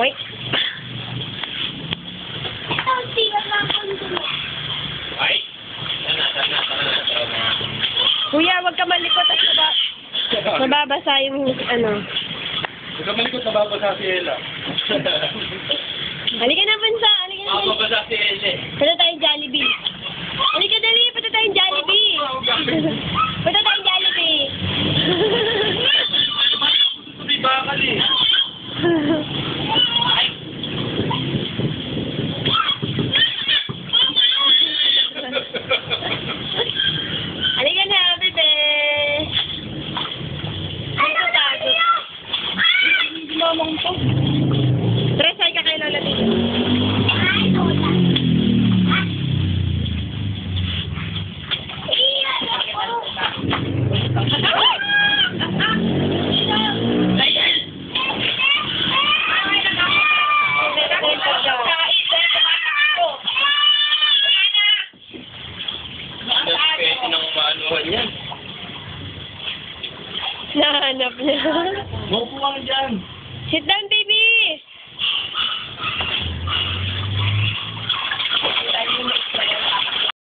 Ay. Ay! Sana. Kuya, wag ka malikot at mababasa yung ano. Huwag ka malikot, nababasa si Ella. Halika na, Bansa. Halika na. Mababasa si Ella. Punta tayong Jollibee. Halika dali, punta tayong Jollibee. Punta tayong Jollibee. May bakal eh. Halika na, bebe. Dito tago. Hindi mamang to. Tresay ka kay Lola dito. Yan. Nahanap niya. Maupo lang dyan. Sit down, baby.